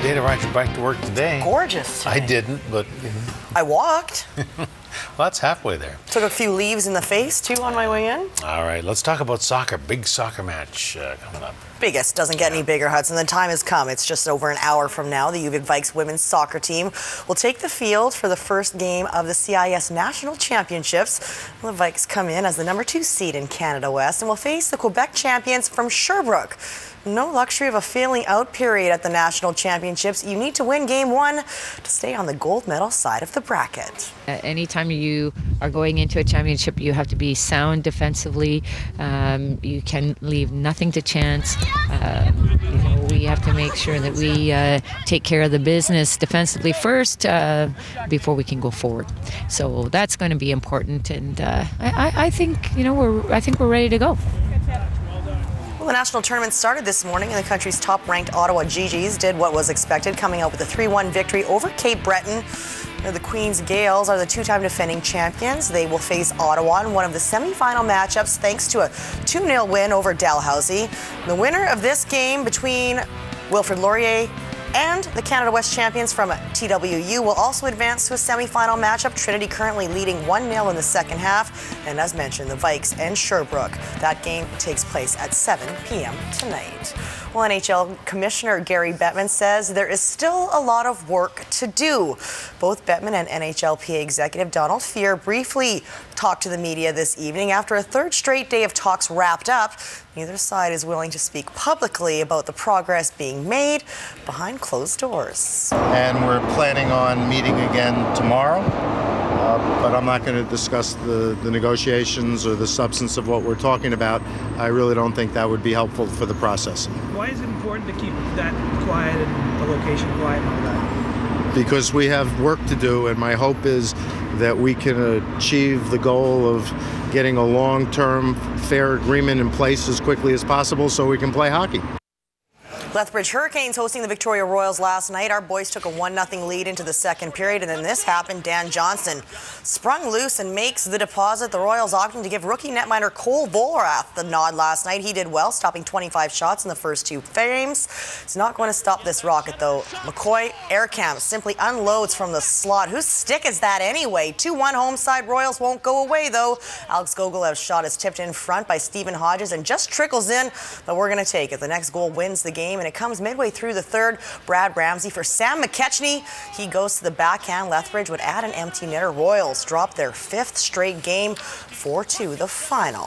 day to ride your bike to work today. Gorgeous today. I didn't, but... I walked. Well, that's halfway there. Took a few leaves in the face, too, on my way in. All right, let's talk about soccer. Big soccer match coming up. Biggest. Doesn't get any bigger, Hudson. The time has come. It's just over an hour from now. The UVic Vikes women's soccer team will take the field for the first game of the CIS National Championships. The Vikes come in as the #2 seed in Canada West and will face the Quebec champions from Sherbrooke. No luxury of a failing out period at the National Championships. You need to win game 1 to stay on the gold medal side of the bracket. Anytime you are going into a championship, you have to be sound defensively. You can leave nothing to chance. We have to make sure that we take care of the business defensively first before we can go forward. So that's going to be important, and I think we're ready to go. Well, the national tournament started this morning, and the country's top-ranked Ottawa GGs did what was expected, coming out with a 3-1 victory over Cape Breton. The Queen's Gales are the two-time defending champions. They will face Ottawa in one of the semi-final matchups thanks to a 2-0 win over Dalhousie. The winner of this game between Wilfrid Laurier and the Canada West champions from TWU will also advance to a semi-final matchup. Trinity currently leading 1-0 in the second half. And as mentioned, the Vikes and Sherbrooke. That game takes place at 7 p.m. tonight. Well, NHL Commissioner Gary Bettman says there is still a lot of work to do. Both Bettman and NHLPA executive Donald Fehr briefly talked to the media this evening. After a third straight day of talks wrapped up, neither side is willing to speak publicly about the progress being made behind closed doors. And we're planning on meeting again tomorrow, but I'm not going to discuss the negotiations or the substance of what we're talking about. I really don't think that would be helpful for the process. Why is it important to keep that quiet and the location quiet and all that? Because we have work to do, and my hope is that we can achieve the goal of getting a long-term fair agreement in place as quickly as possible so we can play hockey. Lethbridge Hurricanes hosting the Victoria Royals last night. Our boys took a 1-0 lead into the second period, and then this happened. Dan Johnson sprung loose and makes the deposit. The Royals opting to give rookie netminder Cole Volrath the nod last night. He did well, stopping 25 shots in the first 2 frames. It's not going to stop this rocket, though. McCoy Aircamp simply unloads from the slot. Whose stick is that anyway? 2-1 home side. Royals won't go away, though. Alex Gogolev's shot is tipped in front by Stephen Hodges and just trickles in, but we're going to take it. The next goal wins the game, and it comes midway through the third. Brad Ramsey for Sam McKechnie. He goes to the backhand. Lethbridge would add an empty netter. Royals drop their 5th straight game. 4-2 the final.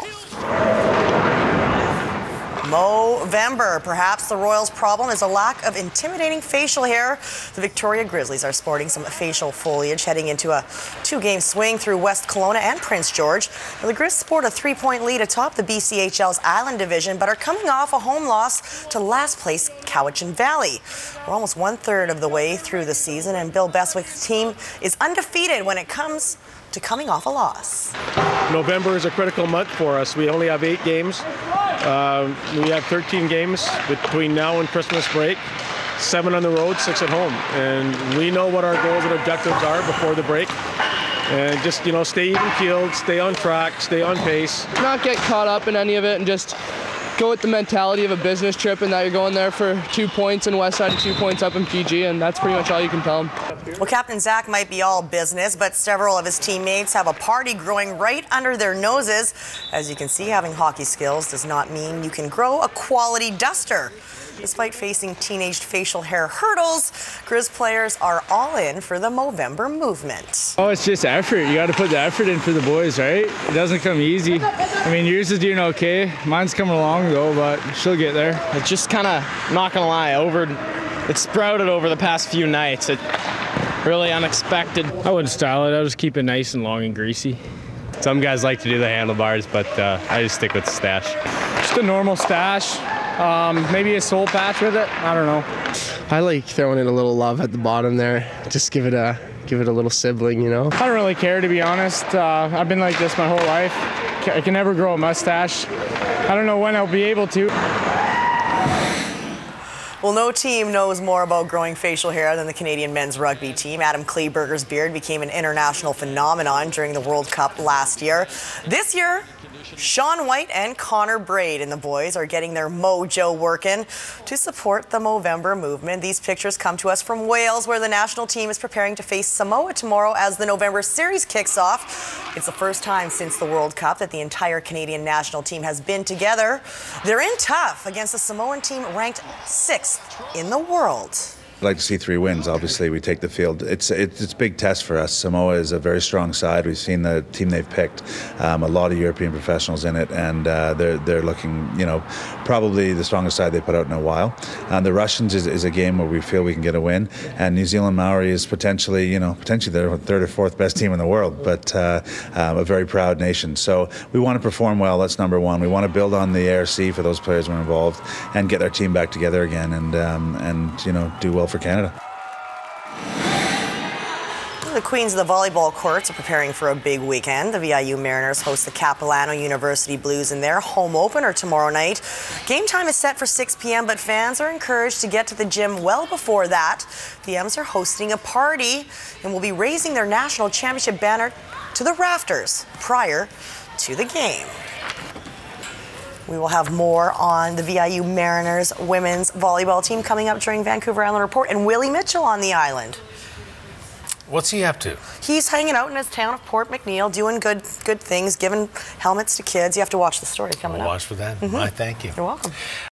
Movember. Perhaps the Royals' problem is a lack of intimidating facial hair. The Victoria Grizzlies are sporting some facial foliage heading into a 2-game swing through West Kelowna and Prince George. Now, the Grizz sport a 3-point lead atop the BCHL's Island Division, but are coming off a home loss to last place Cowichan Valley. We're almost 1/3 of the way through the season, and Bill Beswick's team is undefeated when it comes to coming off a loss. November is a critical month for us. We only have 8 games. We have 13 games between now and Christmas break, 7 on the road, 6 at home. And we know what our goals and objectives are before the break. And just, stay even-keeled, stay on track, stay on pace. Not get caught up in any of it and just go with the mentality of a business trip and that you're going there for 2 points in Westside and 2 points up in PG, and that's pretty much all you can tell them. Well, Captain Zach might be all business, but several of his teammates have a party growing right under their noses. As you can see, having hockey skills does not mean you can grow a quality duster. Despite facing teenage facial hair hurdles, Grizz players are all in for the Movember movement. Oh, it's just effort. You got to put the effort in for the boys, right? It doesn't come easy. I mean, yours is doing okay. Mine's coming along though, but she'll get there. It's just kind of, not gonna lie, it sprouted over the past few nights. It really unexpected. I wouldn't style it. I'll just keep it nice and long and greasy. Some guys like to do the handlebars, but I just stick with the stash. Just a normal stash. Maybe a soul patch with it. I don't know. I like throwing in a little love at the bottom there. Just give it a little sibling, I don't really care, to be honest. I've been like this my whole life. I can never grow a mustache. I don't know when I'll be able to. Well, no team knows more about growing facial hair than the Canadian men's rugby team. Adam Kleberger's beard became an international phenomenon during the World Cup last year. This year, Sean White and Connor Braid and the boys are getting their mojo working to support the Movember movement. These pictures come to us from Wales, where the national team is preparing to face Samoa tomorrow as the November series kicks off. It's the first time since the World Cup that the entire Canadian national team has been together. They're in tough against a Samoan team ranked 6th in the world. I'd like to see 3 wins. Obviously, we take the field. It's a big test for us. Samoa is a very strong side. We've seen the team they've picked, a lot of European professionals in it, and they're looking, probably the strongest side they put out in a while. The Russians is a game where we feel we can get a win, and New Zealand Maori is potentially their 3rd or 4th best team in the world, but a very proud nation. So we want to perform well. That's number one. We want to build on the ARC for those players who are involved, and get our team back together again, and do well for Canada. The queens of the volleyball courts are preparing for a big weekend. The VIU Mariners host the Capilano University Blues in their home opener tomorrow night. Game time is set for 6 p.m., but fans are encouraged to get to the gym well before that. The M's are hosting a party and will be raising their national championship banner to the rafters prior to the game. We will have more on the VIU Mariners women's volleyball team coming up during Vancouver Island Report, and Willie Mitchell on the island. What's he up to? He's hanging out in his town of Port McNeill, doing good things, giving helmets to kids. You have to watch the story coming up. Watch for that. I thank you. You're welcome.